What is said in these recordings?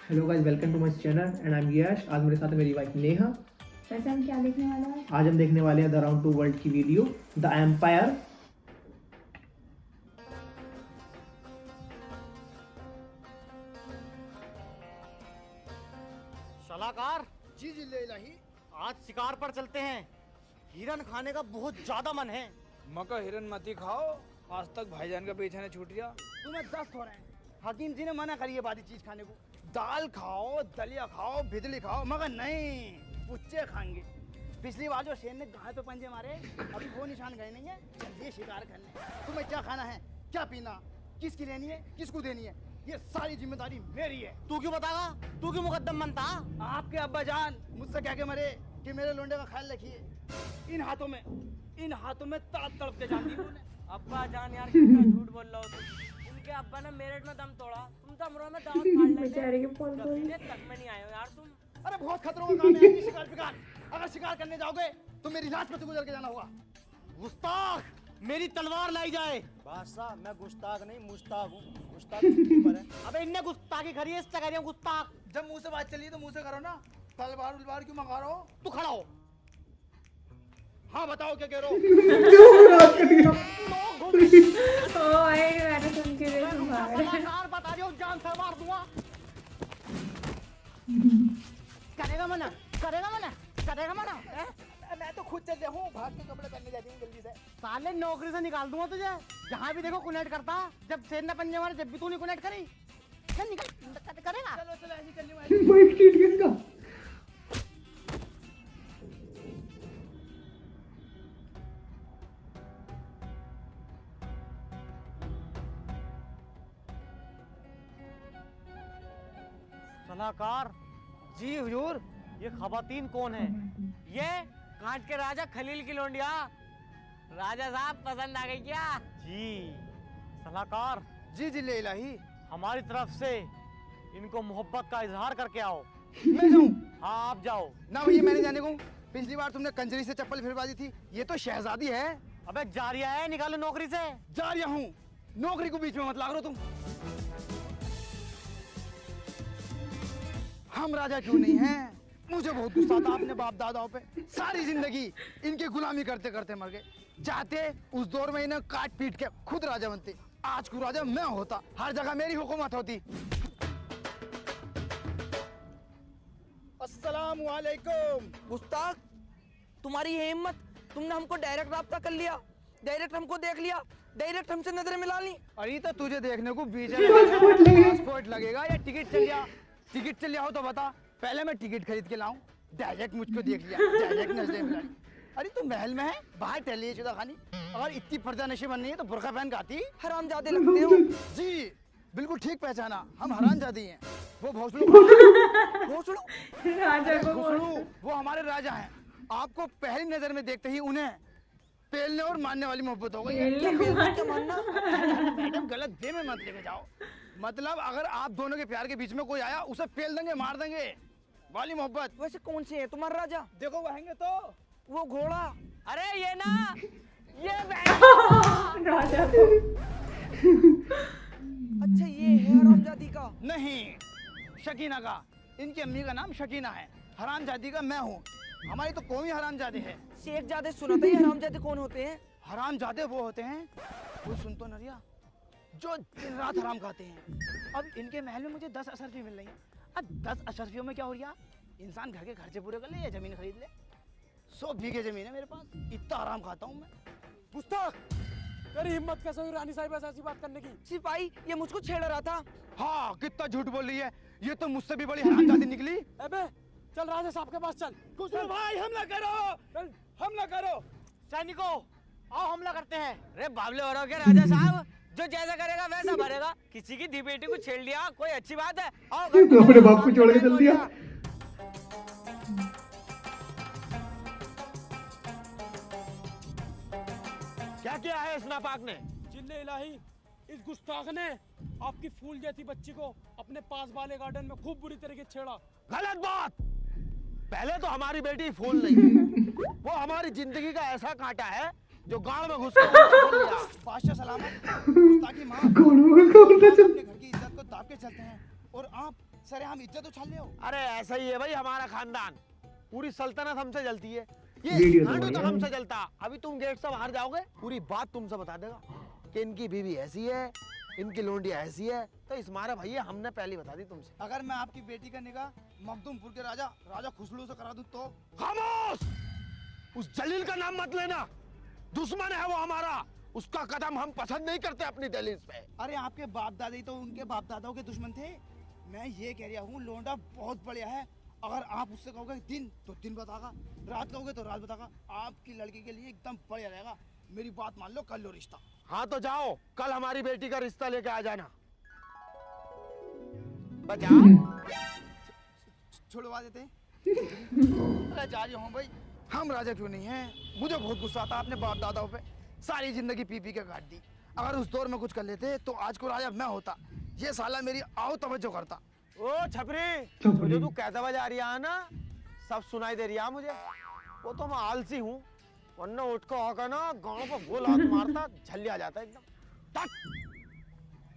Hello guys, welcome to my channel and I am Yash. आज मेरे साथ है मेरी वाइफ नेहा। वैसे हम क्या देखने वाले हैं? आज हम देखने वाले हैं द राउंड टू वर्ल्ड की वीडियो द एम्पायर। सलाहकार जी जी ले इलाही, आज शिकार पर चलते हैं। हिरन खाने का बहुत ज्यादा मन है। मका हिरन मती खाओ, आज तक भाईजान का पीछा नहीं छूट गया। तुम्हें दस्त हो रहे हैं। हकीम जी ने मना करी है बादी चीज खाने को। दाल खाओ, दलिया खाओ, भिदली खाओ, मगर नहीं, पुच्चे खाएंगे। पिछली बार जो शेर ने गाय पे पंजे मारे, अभी वो निशान गए नहीं है। चलिए शिकार करने। तुम्हें क्या खाना है, क्या पीना, किसकी लेनी है, किसको देनी है, ये सारी जिम्मेदारी मेरी है। तू क्यों बतागा? तू क्यों मुकद्दम बनता? आपके अब्बा जान मुझसे कह के मरे कि मेरे लोंडे का ख्याल रखिए। इन हाथों में तड़प तड़प के जान दी उन्होंने। अब्बा जान यार कितना झूठ बोल रहा हो तुम। इनके अब्बा ने मेरठ में दम तोड़ा, तुम तो अमरोहा में दांत फाड़ लेते। बेचारे के फोन कसीने तक में नहीं आए हो यार तुम। अरे बहुत खतरों का काम है ये शिकार शिकार। अगर शिकार करने जाओगे तो मेरी राजपथ से गुजर के जाना होगा। गुस्ताख, मेरी तलवार लाई जाए। बादशाह मैं गुस्ताख नहीं मुस्ताक हूँ। गुस्ताख पर है। अबे इनने गुस्ताखी करी है, इससे कह रही हूँ गुस्ताख। जब मुंह से बात चली तो मुंह से करो ना। तलवार उलवार क्यों मंगा रहे हो? तू खड़ा हो। हाँ बताओ क्या कह रहे हो? मैंने सुन के सलाहकार बता रही हूँ, जान से मार दूंगा। करेगा मना, करेगा मना, करेगा मना। मैं तो खुद चल हूँ, भाग के कपड़े पहनने जाती हूँ जल्दी से। साले नौकरी से निकाल दूंगा तुझे। जहाँ भी देखो कुनेट करता। जब शेर ने पंजे मारे जब भी तू नहीं कुनेट करी। चल निकल, करेगा। चलो चलो ऐसी कर ली। वाइफ ट्रीट किसका? सलाहकार जी हुजूर, ये खवातीन कौन है? ये कांट के राजा खलील की लोंडिया। राजा साहब पसंद आ गई क्या? जी सलाहकार जी जी ले इलाही, हमारी तरफ से इनको मोहब्बत का इजहार करके आओ। मैं जाऊं? हाँ आप जाओ ना भैया, मैंने जाने को। पिछली बार तुमने कंजरी से चप्पल फिरवा दी थी, ये तो शहजादी है। अबे जारिया है, निकालो नौकरी से। जारिया हूँ, नौकरी को बीच में मत लाग रहो तुम। हम राजा क्यों नहीं हैं? मुझे बहुत गुस्सा था अपने बाप दादाओं पे। सारी जिंदगी इनकी गुलामी करते करते मर गए। चाहते उस दौर में इन्हें काट पीट के खुद राजा बनते। आज को राजा मैं होता, हर जगह मेरी हुकूमत होती। अस्सलाम वालेकुम। गुस्ताख, तुम्हारी ये हिम्मत, तुमने हमको डायरेक्ट राब्ता कर लिया, डायरेक्ट हमको देख लिया, डायरेक्ट हमसे नजरें मिला ली। अरे तो तुझे देखने को वीजा लगेगा, पासपोर्ट लगेगा या टिकट चल गया? टिकट चल हो तो बता, पहले मैं टिकट खरीद के लाऊं। डायरेक्ट मुझको देख लिया, डायरेक्ट नजरें मिला ली। अरे तू महल में है, बाहर टहलिए शुदा खानी। अगर इतनी पर्दा नशे बननी है तो बुर्का पहन के आती। हरामजादे लगते हो। जी बिल्कुल ठीक पहचाना, हम हरामजादी हैं। वो भोसड़ू राजा को भोसड़ू वो हमारे राजा हैं। आपको पहली नजर में देखते ही उन्हें पेलने और मारने वाली मोहब्बत हो गई है। मैडम गलत वे में मत लेके जाओ। मतलब अगर आप दोनों के प्यार के बीच में कोई आया, उसे पेल देंगे, मार देंगे वाली मोहब्बत। वैसे कौन से है तुम्हारा राजा? देखो वहेंगे तो वो घोड़ा। अरे ये ना, ये राजा को अच्छा ये है हरामजादी का? नहीं, शकीना का। इनकी अम्मी का नाम शकीना है। हरामजादी का मैं हूँ। हमारी तो कौम ही हरामजादे है। शेखजादे सुना था, ये हरामजादे कौन होते हैं? हरामजादे वो होते हैं, वो सुन तो नरिया, जो दिन रात हराम खाते हैं। अब इनके महल में मुझे 10 अशरफी मिल रही हैं। अब 10 अशरफियों में क्या हो रहा? इंसान घर के खर्चे पूरे कर ले या जमीन खरीद ले। 100 बीघे जमीन है मेरे पास, इतना आराम खाता हूँ मैं। गुस्ताख, तेरी हिम्मत कैसे हुई रानी साहिब ऐसी बात करने की? सिपाही ये मुझको छेड़ रहा था। हाँ कितना झूठ बोल रही है, ये तो मुझसे भी बड़ी हरामजादी निकली। अबे चल राजा साहब के पास चल। खुसरो भाई हमला करो, चल। हमला करो। सैनिकों आओ हमला करते हैं। अरे बाबले हो रहा हो क्या राजा साहब? जो जैसा करेगा वैसा भरेगा। किसी की धी बेटी को छेड़ लिया, कोई अच्छी बात है? आओ अपने बाप को छोड़ के चल दिया। क्या किया है इस नापाक ने? जिल्ले इलाही, इस गुस्ताख ने आपकी फूल जैसी बच्ची को अपने पास वाले गार्डन में खूब बुरी तरीके से छेड़ा। गलत बात। पहले तो हमारी बेटी फूल नहीं, वो हमारी जिंदगी का ऐसा कांटा है जो गांव में घुस कर बादशाह सलामत। ताकि माँ अपने घर की इज्जत को दाब के चलते हैं और आप सर हम इज्जत उछाल ले हो। अरे ऐसा ही है भाई हमारा खानदान, पूरी सल्तनत हमसे जलती है। ये वीडियो तो हांडू बढ़िया तक है। हमसे जलता। अभी तुम गेट से बाहर जाओगे, पूरी बात तुमसे बता देगा कि इनकी बीवी ऐसी है, इनकी लोंडिया ऐसी है। तो इस मारे भैया हमने पहले बता दी तुमसे। अगर मैं आपकी बेटी का निकाह मखदूमपुर के राजा राजा खुसलू से करा दूं तो? खामोश! उस जलील का नाम मत लेना, दुश्मन है वो हमारा। उसका कदम हम पसंद नहीं करते अपनी दहलीज पे। अरे आपके बाप दादा तो उनके बाप दादाओं के दुश्मन थे। मैं ये कह रहा हूँ लोंडा बहुत बढ़िया है। अगर आप उससे कहोगे दिन तो दिन बतागा, रात कहोगे तो रात बतागा। आपकी लड़की के लिए एकदम बढ़िया रहेगा। मेरी बात मान लो, कर लो रिश्ता। हाँ तो जाओ, कल हमारी बेटी का रिश्ता लेके आ जाना। बचा छुड़वा देते हैं। अरे जा रही हूँ भाई, हम राजा क्यों नहीं हैं? मुझे बहुत गुस्सा आता अपने बाप दादाओं पे। सारी जिंदगी पी पी के काट दी। अगर उस दौर में कुछ कर लेते तो आज को राजा मैं होता। ये साला मेरी आओ तवज्जो करता। ओ छपरी, छपरी। जो तू कहता बजा रही है ना, सब सुनाई दे रही है मुझे। वो तो मैं आलसी हूँ, वरना उठ को आकर ना गाँव पर वो लात मारता, झल्ली आ जाता एकदम।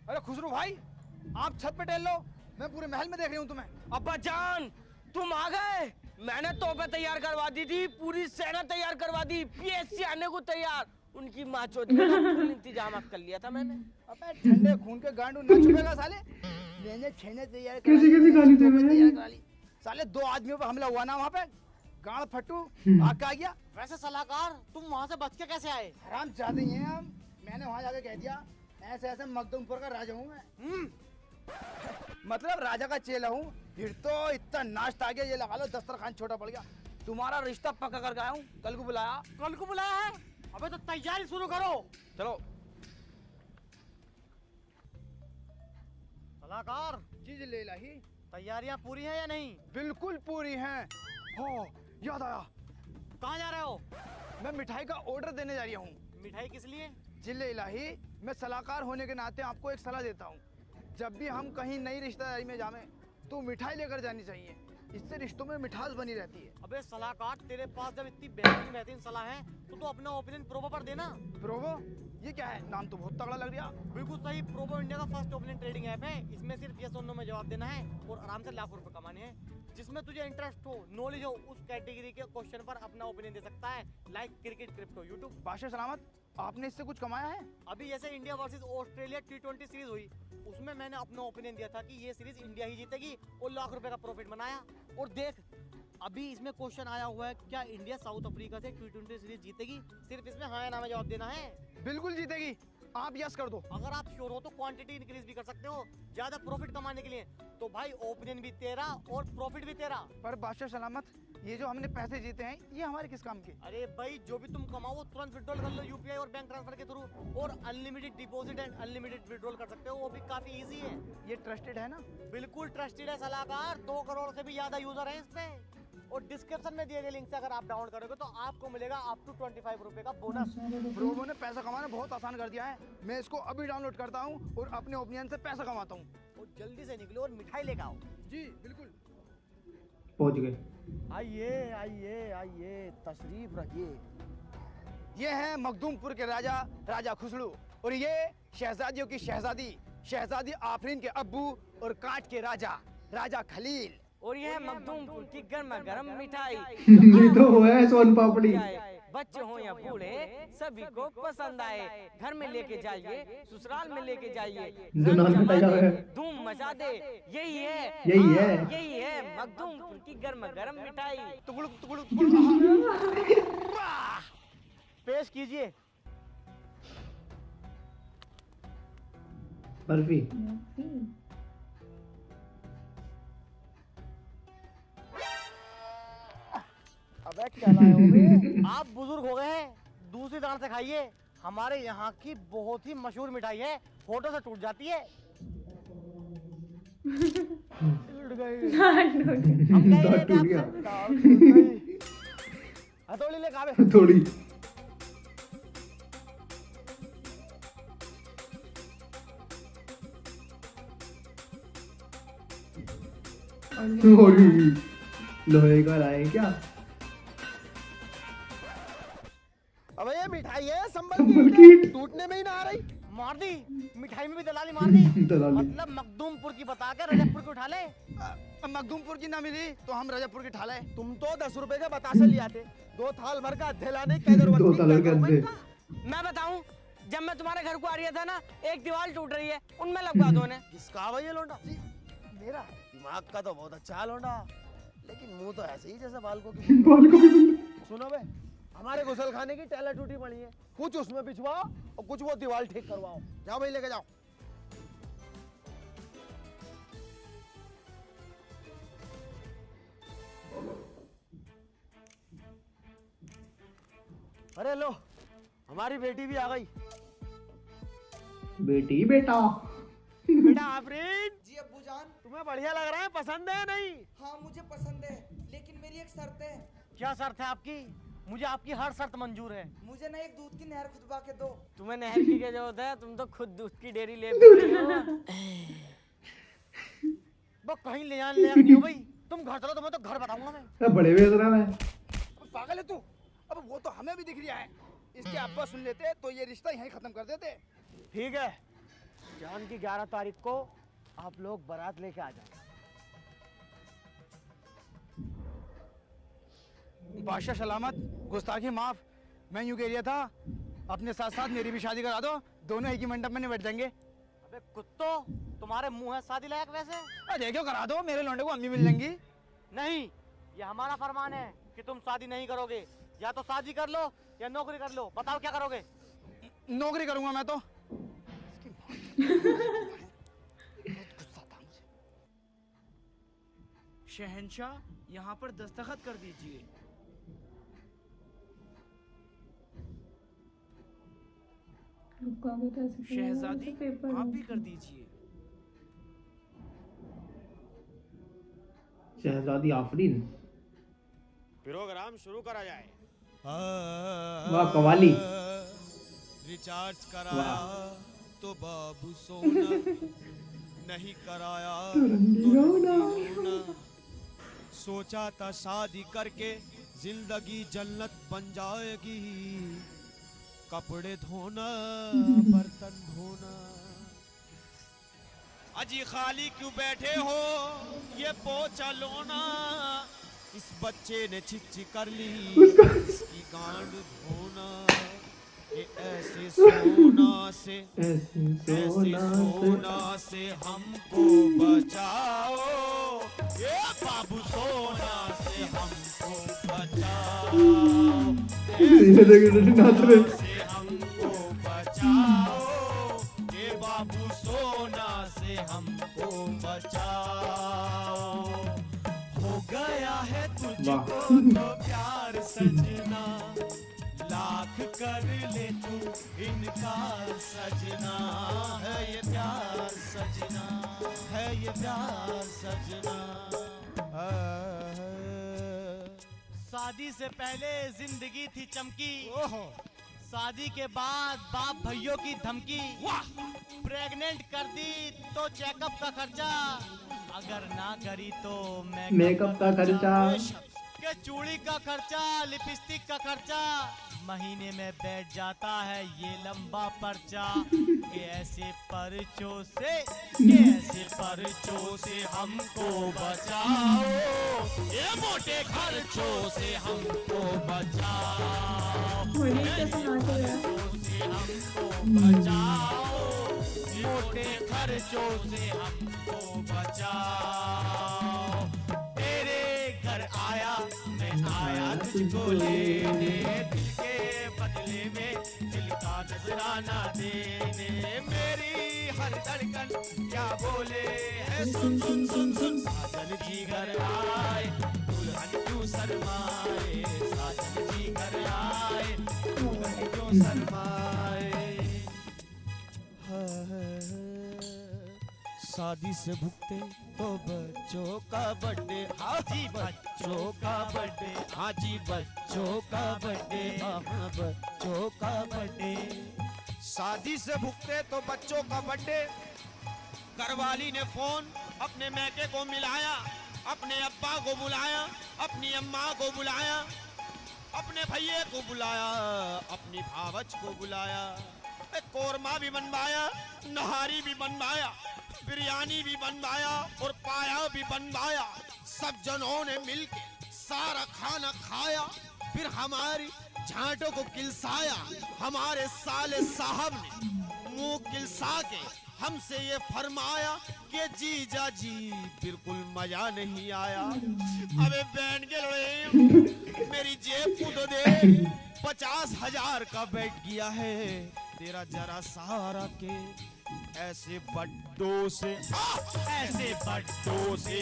अरे खुसरू भाई, आप छत पे टहल लो, मैं पूरे महल में देख रही हूँ तुम्हें। अब्बा जान तुम आ गए। मैंने तोपे तैयार करवा दी थी, पूरी सेना तैयार करवा दी, पीएससी आने को तैयार। उनकी माँ चोद का फुल इंतजाम कर लिया था मैंने। अबे ठंडे खून के गांडू न छुपेगा साले। मैंने छेने तैयार करा कैसी ली, कैसी गाली दे तोपे रहे तैयार हैं? करा ली। साले 2 आदमियों पे हमला हुआ ना वहाँ पे, गाड़ फट्टू आग का आ गया। वैसे सलाहकार तुम वहाँ से बच के कैसे आए? हराम जाते हैं हम। मैंने वहाँ जाके कह दिया ऐसे ऐसे मखदूमपुर का राजा हूँ मैं। मतलब राजा का चेला हूँ। फिर तो इतना नाश्ता आ गया, ये लगा लो दस्तरखान छोटा पड़ गया। तुम्हारा रिश्ता पक्का कर गया हूँ, कल को बुलाया। कल को बुलाया है? अबे तो तैयारी शुरू करो। चलो। सलाहकार जी जी ले लाही। तैयारियां पूरी हैं या नहीं? बिल्कुल पूरी हैं। हो याद आया, कहाँ जा रहे हो? मैं मिठाई का ऑर्डर देने जा रही हूँ। मिठाई किस लिए? जिले इलाही, मैं सलाहकार होने के नाते आपको एक सलाह देता हूँ। जब भी हम कहीं नई रिश्तेदारी में जावें तो मिठाई लेकर जानी चाहिए। इससे रिश्तों में मिठास बनी रहती है। अबे सलाहकार तेरे पास जब इतनी बेहतरीन सलाह है तो अपना ओपिनियन प्रोबो पर देना। प्रोवो, ये क्या है? नाम तो बहुत तगड़ा लग रहा। बिल्कुल सही, प्रोबो इंडिया का फर्स्ट ओपिनियन ट्रेडिंग ऐप है। इसमें सिर्फ यस और नो में जवाब देना है और आराम से लाखों रुपए कमाने हैं। जिसमें तुझे इंटरेस्ट हो, नॉलेज हो, उस कैटेगरी के क्वेश्चन पर अपना ओपिनियन दे सकता है। Like cricket, crypto, YouTube. बादशाह सलामत, आपने इससे कुछ कमाया है? अभी जैसे India versus Australia T20 series हुई, उसमें मैंने अपना ओपिनियन दिया था कि ये सीरीज इंडिया ही जीतेगी और लाख रुपए का प्रॉफिट बनाया। और देख अभी इसमें क्वेश्चन आया हुआ है, क्या इंडिया साउथ अफ्रीका से T20 सीरीज जीतेगी? सिर्फ इसमें हाँ या ना में जवाब देना है। बिल्कुल जीतेगी, आप यस कर दो। अगर आप श्योर हो तो क्वांटिटी इंक्रीज भी कर सकते हो ज्यादा प्रॉफिट कमाने के लिए। तो भाई ओपिनियन भी तेरा और प्रॉफिट भी तेरा। पर बादशाह सलामत, ये जो हमने पैसे जीते हैं ये हमारे किस काम के? अरे भाई जो भी तुम कमाओ तुरंत विड्रॉल कर लो यूपीआई और बैंक ट्रांसफर के थ्रू, और unlimited deposit and unlimited withdrawal कर सकते हो, वो भी काफी इजी है। ये ट्रस्टेड है ना? बिल्कुल ट्रस्टेड है सलाहकार, 2 करोड़ से भी ज्यादा यूजर है इसमें। और डिस्क्रिप्शन में दिए गए लिंक से अगर आप डाउनलोड करोगे तो आपको मिलेगा अप टू 25 रुपए का बोनस। प्रोवो ने पैसा कमाना बहुत आसान कर दिया है। मैं इसको अभी डाउनलोड करता हूँ और अपने ओपिनियन से पैसा कमाता हूँ। और जल्दी से निकलो और मिठाई लेकर आओ। जी बिल्कुल। पहुंच गए। आइए आइए आइए, तशरीफ रखिए। ये है मखदूमपुर के राजा राजा खुसरू, और ये शहजादियों की शहजादी शहजादी आफरीन के अब्बू और काट के राजा राजा खलील। और यह मखदूमपुर की गर्मा गर्म मिठाई। ये तो वो है सोन पापड़ी। बच्चे हो या बूढ़े सभी को पसंद आए। घर में लेके जाइए, ससुराल में लेके जाइए, जो नान मिठाई का है। धूम मचा दे। यही है, यही है। यही है मखदूमपुर की गर्मा गर्म मिठाई। टुकड़ू टुकड़ू टुकड़ू। पेश कीजिए। बर्फी। अबे क्या लाए हो बे? आप बुजुर्ग हो गए हैं, दूसरी दान से खाइए। हमारे यहाँ की बहुत ही मशहूर मिठाई है, फोटो से टूट जाती है। टूट गई। हम कह रहे थे टूट गया। आपसे, दाल टूट गई। हथौड़ी ले खावे। थोड़ी। लोहे का लाए क्या? अब ये मिठाई है संभल संबल की। की, टूटने में ही ना आ रही। मार दी, मिठाई में भी दलाली मार दी। दलाली। मतलब मखदूमपुर की बता के रजबपुर की उठा ले। मखदूमपुर की ना मिली तो हम रजबपुर की ठाले। तुम तो 10 रुपए के बतासे ले आते, 2 थाल भर का अद्धे लाने की जरूरत दो नहीं, थाल भर के क्या अद्धे। करूं मैं बताऊं, जब मैं तुम्हारे घर को आ रही था ना, एक दीवार टूट रही है, उनमें लगवा दो ने। किसका भाई ये लोंडा? मेरा है। दिमाग का तो बहुत अच्छा है लोंडा, लेकिन मुंह तो ऐसे ही जैसे बाल को की। बाल को भी सुनो बे, हमारे गुसल खाने की टैला टूटी पड़ी है, कुछ उसमें बिछवाओ और कुछ वो दीवार ठीक करवाओ। जाओ भाई लेके जाओ। अरे लो, हमारी बेटी भी आ गई। बेटी बेटा। बेटा आफरीन, जी अब्बू जान। तुम्हें बढ़िया लग रहा है, पसंद है नहीं? हाँ मुझे पसंद है, लेकिन मेरी एक शर्त है। क्या शर्त है आपकी? मुझे आपकी हर शर्त मंजूर है। मुझे ना एक दूध की नहर खुदवा के दो। तुम्हें नहर की क्या जरूरत है, तुम तो खुद दूध की डेयरी ले रही हो। वो कहीं ले जाने लायक नहीं हो भाई। तुम घर चलो, तुम्हें तो घर बताऊंगा मैं। बड़े बेच रहा है। पागल है तू? अब वो तो हमें भी दिख रहा है। इसके अब्बा सुन लेते तो ये रिश्ता यहीं खत्म कर देते। ठीक है, जान की 11 तारीख को आप लोग बारात लेके आ जाओ। बादशाह सलामत, गुस्ताखी माफ। मैं यूं कह रहा था, अपने साथ साथ मेरी भी शादी करा दो, दोनों एक ही मंडप में बैठ जाएंगे। अबे कुत्तो, तुम्हारे मुंह है शादी लायक वैसे? अरे देखो करा दो, मेरे लौंडे को अम्मी मिल जाएंगी। नहीं, ये हमारा फरमान है कि तुम शादी नहीं करोगे। या तो शादी कर लो या नौकरी कर लो। बताओ क्या करोगे? नौकरी करूंगा मैं तो। शहंशाह, यहाँ पर दस्तखत कर दीजिए। शहजादी, आप भी कर दीजिए। शहजादी आफरीन। प्रोग्राम शुरू करा जाए। वाह कवाली। रिचार्ज वाह। कराया तो बाबू सोना, नहीं कराया तो रंडी रोना। रोना। सोचा था शादी करके जिंदगी जन्नत बन जाएगी, कपड़े धोना बर्तन धोना। अजी खाली क्यों बैठे हो, ये पोछा लोना। इस बच्चे ने चिच्ची कर ली, इसकी गांड धोना। ये ऐसे सोना से, ऐसे सोना से हमको बचाओ, ये बाबू सोना से हमको बचाओ, नाच रहे। से हमको बचाओ, ये बाबू सोना से हमको बचाओ। हो गया है तुझको तो प्यार सजना, लाख कर ले तू इनकार सजना। है ये प्यार सजना, है ये प्यार सजना। शादी से पहले जिंदगी थी चमकी, शादी के बाद बाप भैयों की धमकी। प्रेग्नेंट कर दी तो चेकअप का खर्चा, अगर ना करी तो मेकअप का खर्चा। के चूड़ी का खर्चा, लिपस्टिक का खर्चा। महीने में बैठ जाता है ये लंबा पर्चा। कि ऐसे पर्चों से, कि ऐसे पर्चों से हमको बचाओ, ये मोटे खर्चों से हमको बचाओ, से हमको बचाओ, मोटे खर्चों से हमको बचाओ। तेरे घर आया, मैं आया तुझको लेने, दिल के बदले में दिल का नजराना देने। मेरी हर धड़कन क्या बोले है, सुन सुन सुन सुन। साजन जी घर आए, दुल्हन क्यों शर्माए, साजन जी घर आए, दुल्हन क्यों शर्माए। शादी से भुगते तो बच्चों का बर्थडे, हाँ जी बच्चों का बर्थडे, हाँ जी बच्चों का बर्थडे, हाँ बच्चों का बर्थडे। शादी से भुगते तो बच्चों का बर्थडे। घरवाली ने फोन अपने मैके को मिलाया, अपने अब्बा को बुलाया, अपनी अम्मा को बुलाया, अपने भैये को बुलाया, अपनी भावच को बुलाया। कोरमा भी बनवाया, नहारी भी बनवाया, बिरयानी भी बनवाया और पाया भी बनवाया। सब जनों ने मिलके सारा खाना खाया, फिर हमारी झांटों को किलसाया। हमारे साले साहब ने मुंह किलसा के हमसे ये फरमाया कि जीजा जी बिल्कुल मजा नहीं आया। अबे बैंड के लड़े मेरी जेब को तो दे, 50,000 का बैठ गया है तेरा जरा सहारा के। ऐसे बड्डों से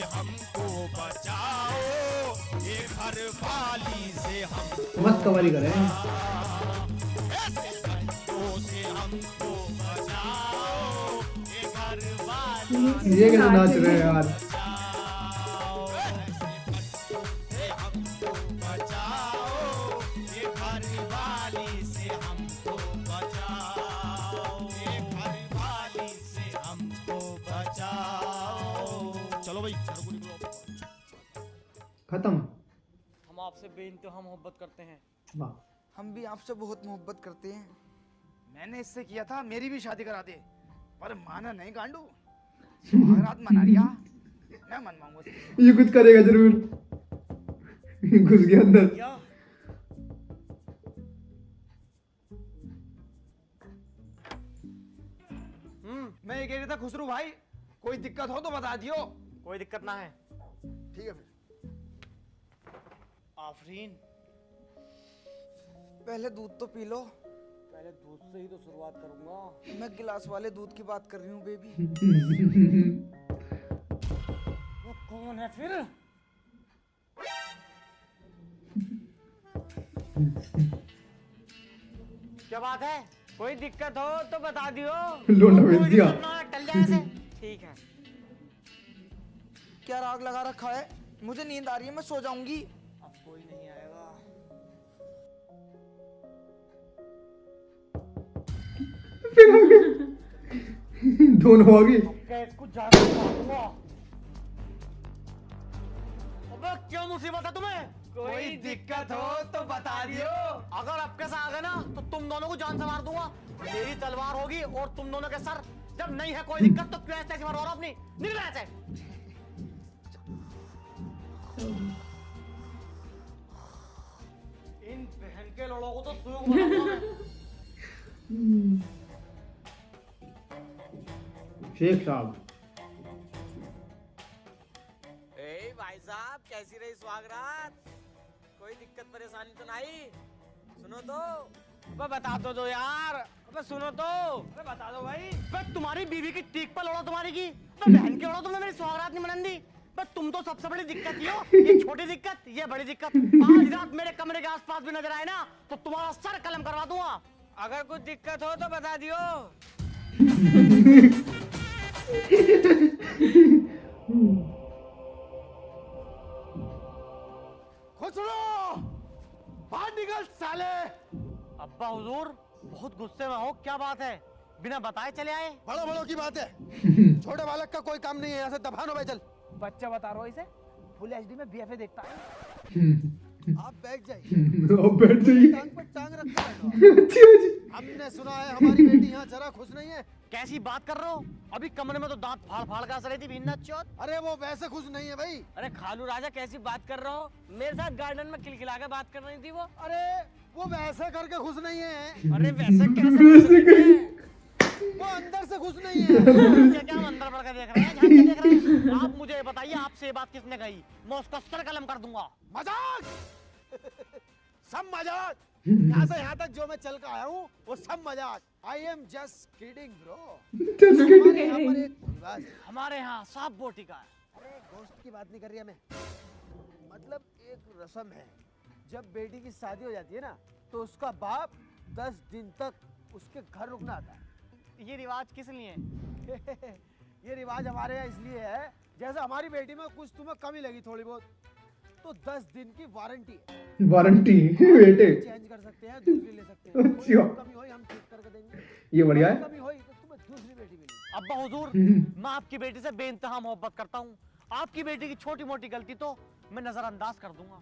हमको बचाओ, ये घर वाली से हम मस्त कवाली करे। ऐसे बड्डों से हमको बचाओ, ये घर वाली ये कैसे नाच रहे हैं यार। से हमको बचाओ, ये घर वाली से हमको बचाओ, ये घर वाली से हमको बचाओ। चलो भाई घर को निकलो। खत्म। हम आपसे बेइंतहा मोहब्बत करते हैं। वाह। हम भी आपसे बहुत मोहब्बत करते हैं। मैंने इससे किया था मेरी भी शादी करा दे, पर माना नहीं गांडू। रात मना लिया, मैं मनवाऊंगा। ये कुछ करेगा जरूर। घुस गया अंदर। मैं ये कह रहा था खुसरू भाई, कोई दिक्कत हो तो बता दियो। कोई दिक्कत ना है। ठीक है फिर। आफरीन, पहले दूध तो पी लो। पहले दूध से ही तो शुरुआत करूंगा। मैं गिलास वाले दूध की बात कर रही हूँ बेबी। वो कौन है फिर? क्या बात है? कोई दिक्कत हो तो बता दियो। लोंडा भेज दिया। टल जाए ऐसे। ठीक है। क्या राग लगा रखा है? मुझे नींद आ रही है, मैं सो जाऊंगी। अब कोई नहीं आएगा। फिर आ गए। दोनों आ गए। कुछ ज्यादा मारूंगा। अबे क्या मुसीबत है तुम्हें? कोई दिक्कत हो तो बता दियो। अगर आपके साथ आ गए ना तो तुम दोनों को जान से मार दूंगा। मेरी तलवार होगी और तुम दोनों के सर। जब नहीं है कोई दिक्कत तो क्यों ऐसे मरवा रहा अपनी? निकल ऐसे। इन बहन के लोगों को तो सूख बनाऊंगा मैं। शेख साहब। भाई साहब कैसी रही सुहागरात? कोई दिक्कत परेशानी तो नहीं? सुनो तो। अबे बता दो यार। अबे सुनो तो। अबे बता दो भाई। बस तुम्हारी बीवी की टीक पर लड़ा तुम्हारी की। तो बहन के लड़ा तुमने मेरी सुहागरात नहीं मनन दी। बस तुम तो सबसे बड़ी दिक्कत ही हो। ये छोटी दिक्कत, ये बड़ी दिक्कत। आज रात मेरे कमरे के आसपास भी नजर आए ना तो तुम्हारा सर कलम करवा दूंगा। अगर कुछ दिक्कत हो तो बता दियो। खुसरो, बाहर निकल साले। अब्बा हुजूर, बहुत गुस्से में हो, क्या बात है? बिना बताए चले आए? बड़ों बड़ों की बात है। छोटे बालक का कोई काम नहीं है, यहाँ से दफानो भाई। चल बच्चा बता रहा हूँ इसे, फुल एचडी में बीएफए देखता है। आप बैठ जाइए। अब बैठ जाइए। टांग पर टांग रखते बैठो। हमने सुना है हमारी बेटी यहाँ जरा खुश नहीं है। कैसी बात कर रहे हो? अभी कमरे में तो दांत फाड़ फाड़ का रही थी भीना चौथ। अरे वो वैसे खुश नहीं है भाई। अरे खालू राजा कैसी बात कर रहे हो? मेरे साथ गार्डन में खिलखिला के बात कर रही थी वो। अरे वो वैसे करके खुश नहीं है। अरे वैसे कैसे? वो अंदर से खुश नहीं है। क्या हम अंदर बढ़ के देख रहे हैं? झांक के देख रहे हैं? आप मुझे बताइए, आपसे ये बात किसने कही? मैं उसका सर कलम कर दूंगा। मजाक। सब मजाक। यहाँ से यहाँ तक जो मैं चल कर आया हूँ वो सब मजाक। I am just kidding bro। हमारे यहाँ पर एक रिवाज है। हमारे यहाँ सांप बोटी का है। अरे गोश्त की बात नहीं कर रही है मैं, मतलब एक रस्म है। जब बेटी की शादी हो जाती है ना तो उसका बाप 10 दिन तक उसके घर रुकना आता है। ये रिवाज किस लिए? ये रिवाज हमारे यहाँ इसलिए है, जैसे हमारी बेटी में कुछ तुम्हें कमी लगी थोड़ी बहुत तो 10 दिन की वारंटी है। वारंटी बेटे चेंज कर सकते हैं, दूसरी ले सकते हैं। कोई कमी होई हम ठीक करके देंगे। ये बढ़िया है। कमी होई तो तुम्हें दूसरी बेटी मिलेगी। अब्बा हुजूर, मैं आपकी बेटी से बेइंतहा मोहब्बत करता हूँ। आपकी बेटी की छोटी मोटी गलती तो मैं नजरअंदाज कर दूंगा।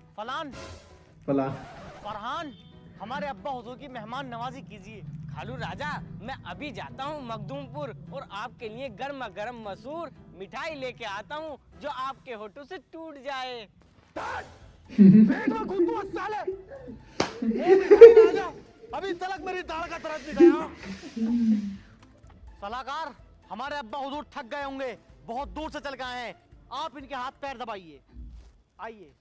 फरहान, हमारे अब्बा हुजूर की मेहमान नवाजी कीजिए, खालू राजा, मैं अभी जाता हूँ मखदूमपुर और आपके लिए गर्मा गर्म मसूर मिठाई लेके आता हूँ जो आपके होठों से टूट जाए। अभी तलक मेरी दाल का तरफ नहीं गया। सलाहकार, हमारे अब्बा हुजूर थक गए होंगे, बहुत दूर से चल के आए हैं। आप इनके हाथ पैर दबाइए। आइए।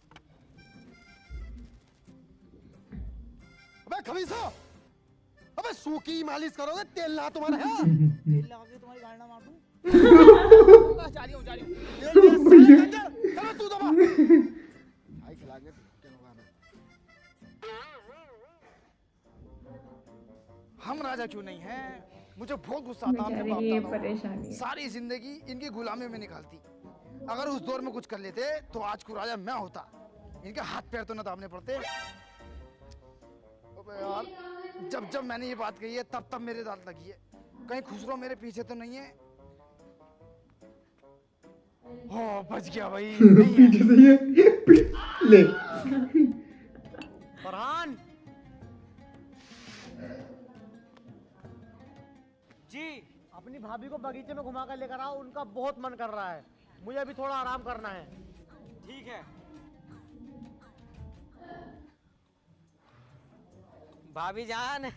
अबे खबीसा, अबे सूखी मालिश करोगे, तेल ला तुम्हारे यहाँ। तेल लगा के तुम्हारी गाड़ी ना मार दूं। जा रही हूँ। चलो तू दबा। भाई खिलाएंगे क्या होगा हमें? हम राजा क्यों नहीं हैं? मुझे बहुत गुस्सा आता है बेचारे की ये परेशानी। सारी जिंदगी इनकी गुलामी में निकालती। अगर उस दौर में कुछ कर लेते तो आज को राजा मैं होता। इनके हाथ पैर तो न दाबने पड़ते। अबे यार, जब मैंने ये बात कही है तब मेरे दांत लगी है। कहीं खुसरो मेरे पीछे तो नहीं है? हो बच गया भाई। पीछे से ये ले। फरहान जी, अपनी भाभी को बगीचे में घुमा कर लेकर आओ, उनका बहुत मन कर रहा है। मुझे अभी थोड़ा आराम करना है। ठीक है। भाभी जान,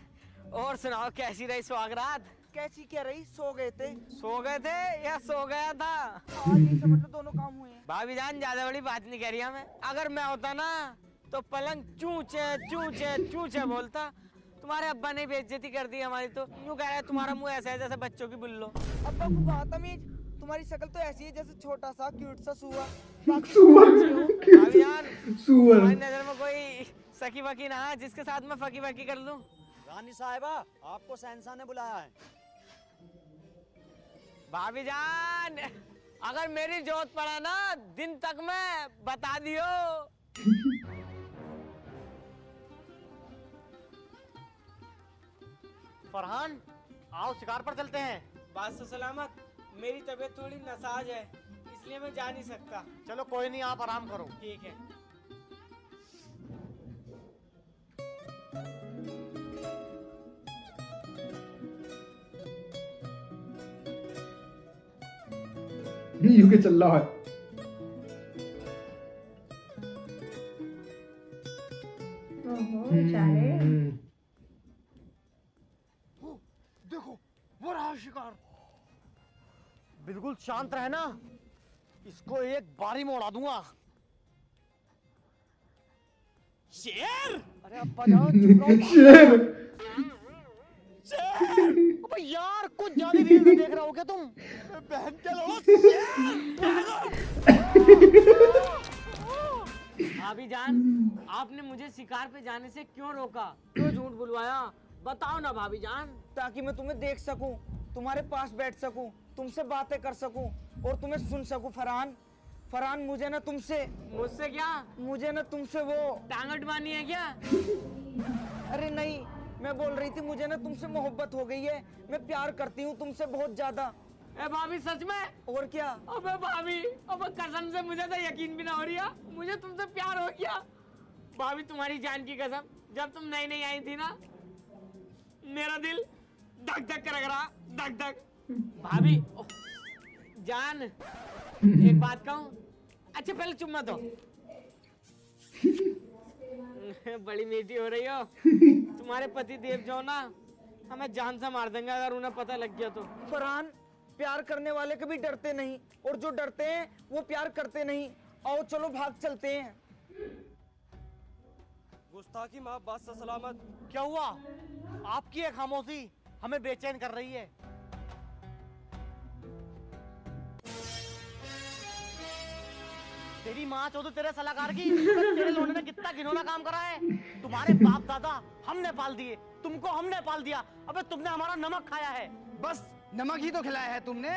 और सुनाओ कैसी रही सुहागरात? कैसी क्या रही? सो गए थे। सो गए थे या सो गया था? हाँ, ये समझ लो दोनों काम हुए हैं। भाभी जान, ज्यादा बड़ी बात नहीं कह रही मैं। अगर मैं होता ना तो पलंग चूचे चूचे चूचे बोलता। तुम्हारे अब्बा ने बेइज्जती कर दी हमारी, तो यूं कह रहे हैं तुम्हारा मुंह ऐसा है जैसे बच्चों की बुल्लो। अब्बा को कहा तमीज, तुम्हारी शक्ल तो ऐसी है जैसे छोटा सा क्यूट सा सुअर। भाभी जान, सुअर। तुम्हारी नजर में कोई सखी वकी ना है जिसके साथ मैं फकी वकी कर लूं? रानी साहिबा, आपको शहंशाह ने बुलाया है। भाभी जान, अगर मेरी जरूरत पड़ा ना दिन तक में बता दियो। फरहान, आओ शिकार पर चलते हैं। बात से सलामत, मेरी तबीयत थोड़ी नासाज है, इसलिए मैं जा नहीं सकता। चलो कोई नहीं, आप आराम करो। ठीक है। यूं के चल रहा है। ओहो बेचारे। देखो वो रहा शिकार। बिल्कुल शांत रहना, इसको एक बारी में उड़ा दूंगा। शेर! अरे अब्बा जान, चुप रहो। शेर। अबे यार, कुछ ज्यादा रील में देख रहे हो क्या तुम? बहन के लोड़ो। भाभी जान, आपने मुझे शिकार पे जाने से क्यों रोका? क्यों झूठ बुलवाया? बताओ ना भाभी जान। ताकि मैं तुम्हें देख सकूं, तुम्हारे पास बैठ सकूं, तुमसे बातें कर सकूं और तुम्हें सुन सकूं। फरहान, मुझे ना तुमसे। मुझसे क्या? मुझे ना तुमसे वो टांगट बानी है क्या? अरे नहीं, मैं बोल रही थी मुझे ना तुमसे मोहब्बत हो गई है। मैं प्यार करती हूँ तुमसे बहुत ज्यादा। ए भाभी, सच में? और क्या? अबे भाभी, अबे कसम से मुझे तो यकीन भी ना हो रही है, मुझे तुमसे प्यार हो गया। भाभी, तुम्हारी जान की कसम, जब तुम नई आई थी ना, मेरा दिल धक धक कर रहा, धक धक। भाभी जान, एक बात कहूं? अच्छा पहले चुम्मा दो। बड़ी मीठी हो रही हो। तुम्हारे पति देव जो ना हमें जान से मार देंगे अगर उन्हें पता लग गया तो। फरहान, प्यार करने वाले कभी डरते नहीं, और जो डरते हैं वो प्यार करते नहीं। आओ चलो भाग चलते हैं। गुस्ताखी माँ, बात से सलामत। क्या हुआ? आपकी एक खामोशी हमें बेचैन कर रही है। तेरी माँ चौधरी तेरे सलाहकार की। तेरे लोगों ने कितना घिनौना काम करा है। तुम्हारे बाप दादा हमने पाल दिए, तुमको हमने पाल दिया। अबे तुमने हमारा नमक खाया है। बस नमक ही तो खिलाया है तुमने।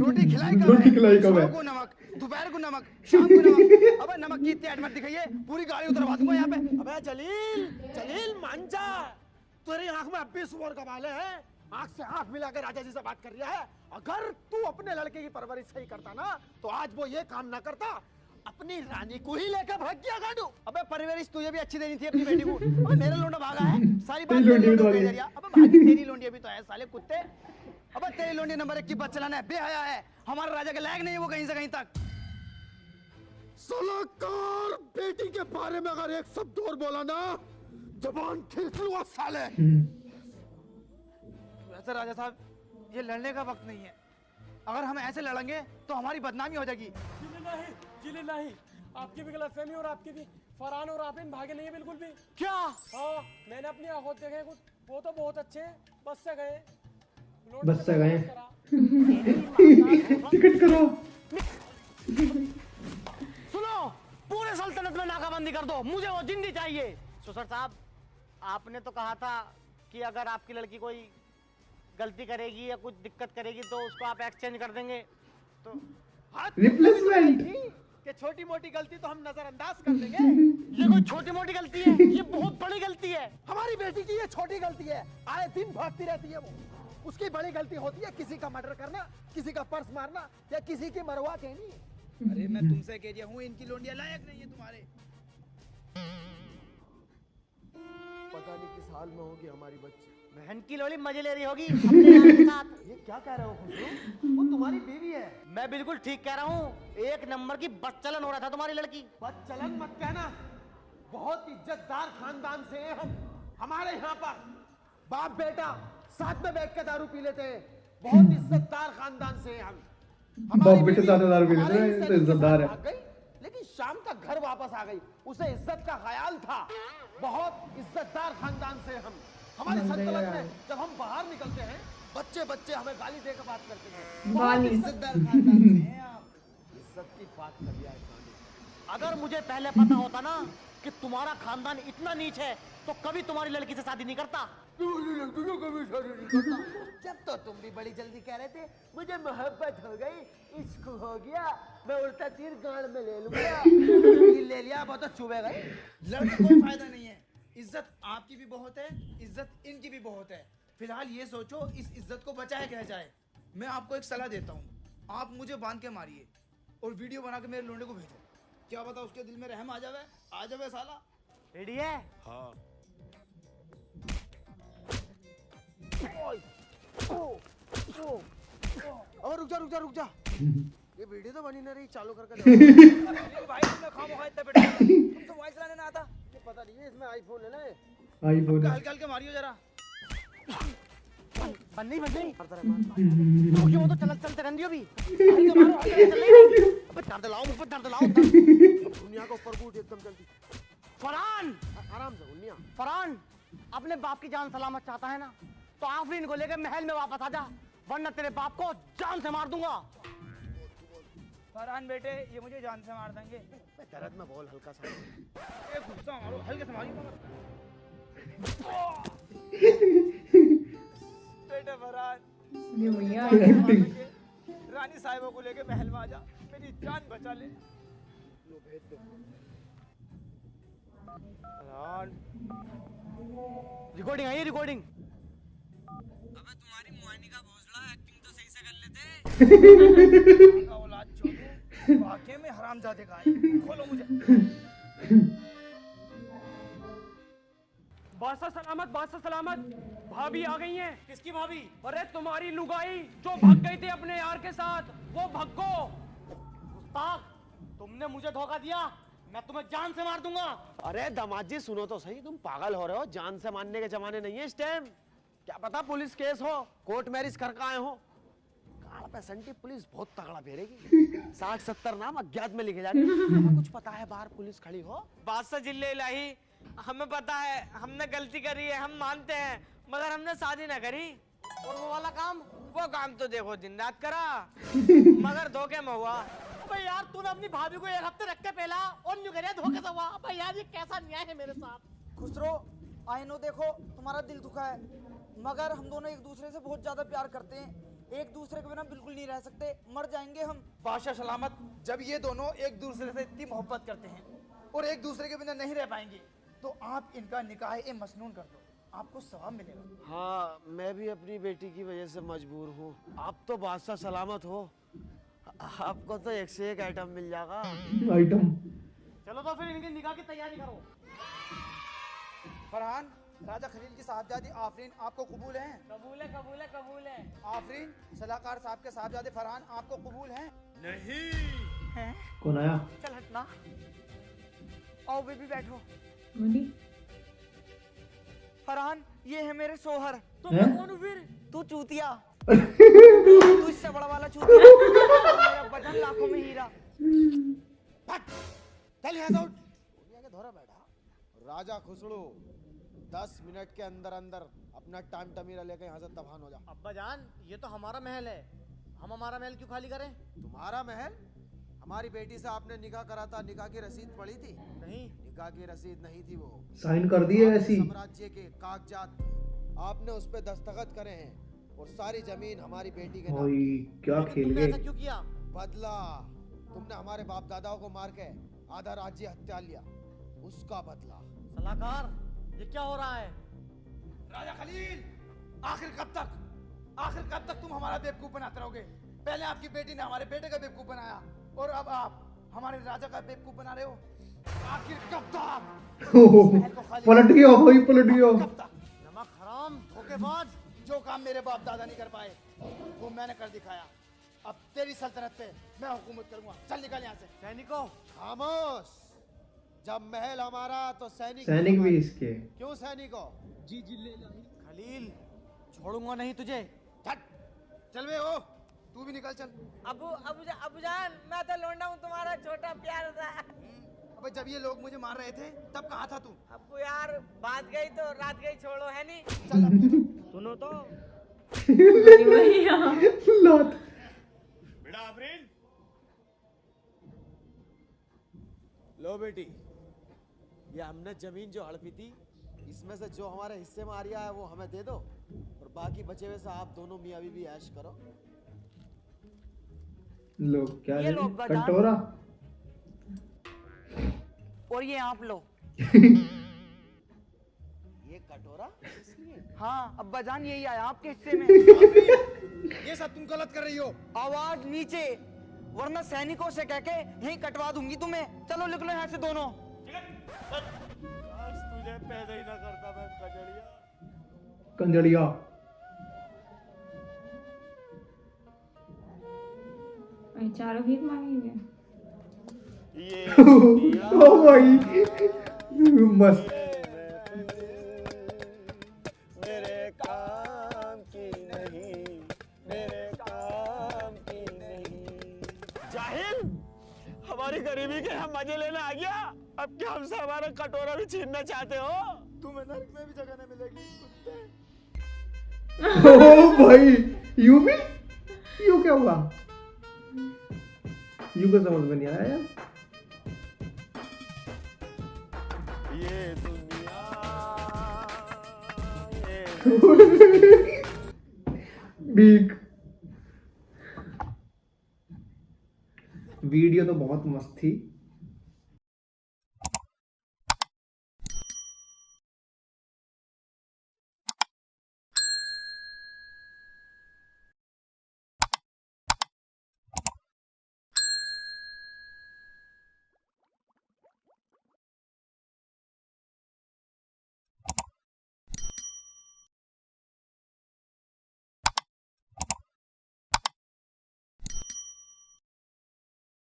रोटी खिलाई कब रोटी है? खिलाई कब है? शाम को नमक, दोपहर को नमक, शाम को नमक। अबे नमक की इतनी मत दिखाइए, पूरी गाड़ी उतरवा दूंगा यहाँ पे। अबे जलील मान जा, तेरी आंख में अब भी सुअर का बाल है। आंख से आंख मिला के राजा जी से बात कर रहा है। अगर तू अपने लड़के की परवरिश सही करता ना तो आज वो ये काम ना करता। अपनी रानी को ही लेकर भाग गया गांडू। अबे परवरिश तुझे भी अच्छी देनी थी अपनी बेटी को। अबे मेरा लोंडा भागा है, सारी बात तेरी लोंडी भी तो अबे भागी है। भागी तेरी लोंडी भी तो है साले कुत्ते। अबे तेरी लोंडी नंबर 1 की बस चलाना है, बेहया है, हमारा राजा के लायक नहीं है वो कहीं से कहीं तक। सलाहकार बेटी के बारे में अगर एक शब्द और बोला ना, जबान खींच लूंगा साले। वैसे राजा साहब, ये लड़ने का वक्त नहीं है। अगर हम ऐसे लड़ेंगे तो हमारी बदनामी हो जाएगी। जिले नहीं, आपकी भी गलतफहमी और आपकी भी। फरहान और आफरीन भागे नहीं है बिल्कुल भी। क्या? हाँ, मैंने अपनी आंखों से देखे कुछ, वो तो बहुत अच्छे हैं, बस से गए। बस से गए। टिकट करो। सुनो, पूरे सल्तनत में नाकाबंदी कर दो, मुझे वो जिंदी चाहिए। सुसर साहब, आपने तो कहा था कि अगर आपकी लड़की कोई गलती करेगी या कुछ दिक्कत करेगी तो उसको आप एक्सचेंज कर देंगे। तो रिप्लेसमेंट कि छोटी मोटी गलती तो हम नजरअंदाज कर देंगे। ये कोई छोटी मोटी गलती है, ये बहुत बड़ी गलती है। हमारी बेटी की ये छोटी गलती है, आए दिन भागती रहती है वो। उसकी बड़ी गलती होती है किसी का मर्डर करना, किसी का पर्स मारना या किसी की मरवा कहनी। अरे मैं तुमसे कह दिया हूँ, इनकी लोंडियां लायक नहीं है तुम्हारे। पता नहीं किस हाल में होगी हमारी बच्ची। बहन की लोली मजे ले रही होगी अपने यार के साथ। ये क्या कह रहे हो खुशरू? वो तुम्हारी बीवी है। मैं बिल्कुल ठीक कह रहा हूँ, एक नंबर की बदचलन हो रहा था तुम्हारी लड़की। बदचलन मत कहना, बहुत इज्जतदार खानदान से हैं हम। हमारे यहाँ पर बाप बेटा साथ में बैठ के दारू पी लेते हैं। बहुत इज्जतदार खानदान से हैं हम। बाप बेटे साथ में दारू पी लेते हैं तो इज्जतदार है। भाग गई, लेकिन शाम तक घर वापस आ गई। उसे इज्जत का ख्याल था। बहुत इज्जतदार खानदान से हम। हमारी सल्तनत में जब हम बाहर निकलते हैं, बच्चे बच्चे हमें गाली देकर बात करते हैं। बहुत इज्जतदार खानदान से हैं आप। इज्जत की बात कर दिया है। अगर मुझे पहले पता होता ना कि तुम्हारा खानदान इतना नीच है तो कभी तुम्हारी लड़की से शादी नहीं करता। जब तो तुम भी बड़ी जल्दी कह रहे थे मुझे मोहब्बत हो गई, इश्क हो गया, मैं उल्टा तीर गांड में ले लूंगा। ले लिया बहुत तो चुभे गए। लड़के कोई फायदा नहीं है। इज्जत आपकी भी बहुत है, इज्जत इनकी भी बहुत है। फिलहाल ये सोचो इस इज्जत को बचाया क्या जाए। मैं आपको एक सलाह देता हूँ, आप मुझे बांध के मारिए और वीडियो बना के मेरे लोंडे को भेजो। क्या पता उसके दिल में रहम आ जावे साला। रेडी है? हाँ। और रुक जा। ये वीडियो तो बनी ना रही, चालू करके भाई तुमने खामोखा इतना बेटा तुमसे वॉइस चलाने ना आता। पता नहीं है इसमें आईफोन है ना। आईफोन हल्के हल्के मारियो जरा। बन नहीं वो तो चलते रहने दियो भी। दर्द लाओ मुझ पर, दर्द लाओ। दुनिया को ऊपर कूट एकदम जल्दी। फरहान, आराम से उन्निया। फरहान अपने बाप की जान सलामत चाहता है ना, तो आफरीन को लेकर महल में वापस आ जा, वरना तेरे बाप को जान से मार दूंगा। फरहान बेटे, ये मुझे जान से मार देंगे। दर्द में बोल हल्का सा। एक गुस्सा मारो, हल्के से मारियो। बेटे फरहान, ये भैया रानी साहिबा को लेके महल में आ जा, मेरी जान बचा ले। लो भेज दो। रिकॉर्डिंग आई है, रिकॉर्डिंग। अबे तुम्हारी मुआनी का भोसड़ा, एक्टिंग तो सही से कर लेते। औलाद चोदू, वाकई में हरामजादे का है। खोलो मुझे। बादशाह सलामत, भाभी आ गई हैं। किसकी भाभी? अरे तुम्हारी लुगाई जो भाग गई थी अपने यार के साथ, वो भग्गो। गुस्ताख, तुमने मुझे धोखा दिया, मैं तुम्हें जान से मार दूंगा। अरे दामाद जी सुनो तो सही, तुम पागल हो रहे हो। जान से मारने के जमाने नहीं है इस टाइम। क्या पता पुलिस केस हो, कोर्ट मैरिज करके आए हो। गाड़ पे संटी पुलिस बहुत तगड़ा फेरेगी। 60-70 नाम अज्ञात में लिखे जाते। हमें कुछ पता है बाहर पुलिस खड़ी हो। बादशाह जिले इलाही, हमें पता है हमने गलती करी है, हम मानते हैं, मगर हमने शादी ना करी। और वो वाला काम? वो काम तो देखो दिन रात करा, मगर धोखे में हुआ। अबे यार, तूने अपनी भाभी को एक हफ्ते रख के पहला और न्यू करिया धोखे से हुआ। अबे यार, ये कैसा न्याय है मेरे साथ? खुसरो, आई नो, देखो तुम्हारा दिल दुखा है, मगर हम दोनों एक दूसरे से बहुत ज्यादा प्यार करते हैं। एक दूसरे के बिना बिल्कुल नहीं रह सकते, मर जाएंगे हम। बादशाह सलामत, जब ये दोनों एक दूसरे से इतनी मोहब्बत करते हैं और एक दूसरे के बिना नहीं रह पाएंगे, तो आप इनका निकाह मसनून कर दो, आपको सवाब मिलेगा। हाँ, मैं भी अपनी बेटी की वजह से मजबूर हूँ। आप तो बादशाह सलामत हो, आपको तो एक से एक आइटम मिल जाएगा। आइटम। चलो तो फिर इनकी निकाह की तैयारी करो। फरहान, राजा खलील की साहबजादी आफरीन आपको कबूल हैं? कबूल है, कबूल है, कबूल है। आफरीन, सलाहकार साहब के साहबजादे फरहान आपको कबूल हैं? नहीं। कौन आया? चल हटना। आओ बेबी बैठो। फरहान, ये है मेरे सोहर। तो मैं कौन हूँ फिर? तू चूतिया। तू इससे बड़ा वाला चूतिया। मेरा बदन लाखों में हीरा। चल यहाँ से उठ। दुनिया के धोरा बैठा। राजा खुसरो 10 मिनट के अंदर अंदर अपना टाइम टमीरा लेकर यहाँ से तबाह हो जा। अब्बा जान, ये तो हमारा महल है, हम हमारा महल क्यों खाली करें? तुम्हारा महल? हमारी बेटी से आपने निकाह करा था, निकाह की रसीद पड़ी थी? नहीं, निकाह की रसीद नहीं थी, वो साइन कर दिए ऐसी। साम्राज्य के कागजात थे, आपने उस पे दस्तखत करे हैं और सारी जमीन हमारी बेटी के नाम। ओए क्या खेल तुमने गए। ऐसा क्यों किया? बदला, तुमने हमारे बाप दादाओं को मार के आधा राज्य हत्या लिया, उसका बदला। सलाहकार, ये क्या हो रहा है? राजा खलील, आखिर कब तक तुम हमारा बेवकूफ बनाते रहोगे? पहले आपकी बेटी ने हमारे बेटे का बेवकूफ बनाया और अब आप हमारे राजा का बेवकूफ बना रहे हो। आखिर कब तक? पलट गया भाई, पलट गया। नमक हराम, धोखेबाज। जो काम मेरे बाप दादा नहीं कर पाए वो मैंने कर दिखाया। अब तेरी सल्तनत पे मैं हुकूमत करूंगा। चल निकल यहाँ से। सैनिकों, खामोश। जब महल हमारा तो सैनिक भी इसके। क्यों सैनिकों? जी जी ले लो। खलील, छोड़ूंगा नहीं तुझे। चल बे ओ, तू भी निकल चल। अबू जान, मैं तो लौंडा हूँ तुम्हारा छोटा प्यार था। अबे जब ये लोग मुझे मार रहे थे तब कहाँ था तू? अबू यार, बात गई तो रात गई, छोड़ो है नहीं। चल अब सुनो तो, लौट। बेटा आफरीन, लो बेटी, ये हमने जमीन जो हड़पी थी, इसमें से जो हमारे हिस्से में आ रहा है वो हमें दे दो और बाकी बचे हुए से आप दोनों मियाँ बीवी ऐश करो। लोग क्या ये है? लो बजान। कटोरा। और ये आप लो। ये कटोरा? हाँ अब्बा जान, यही आया आपके हिस्से में। ये सब तुम गलत कर रही हो। आवाज नीचे, वरना सैनिकों से कह के यहीं कटवा दूंगी तुम्हें। चलो निकलो यहाँ से दोनों। आज तुझे पैदा ही ना करता मैं, कजड़िया। कंजड़िया। चारों भीख मांगेंगे। ओ भाई मस्त। मेरे काम की नहीं, मेरे काम की नहीं। जाहिल, हमारी गरीबी के हम मजे लेने आ गया। अब क्या हमसे हमारा कटोरा भी छीनना चाहते हो? तुम्हें नरक में भी जगह नहीं मिलेगी कुत्ते। ओ भाई, यू भी? यू क्या हुआ? यू को समझ में नहीं आया यार। ये दुनिया, भीख। वीडियो तो बहुत मस्त थी।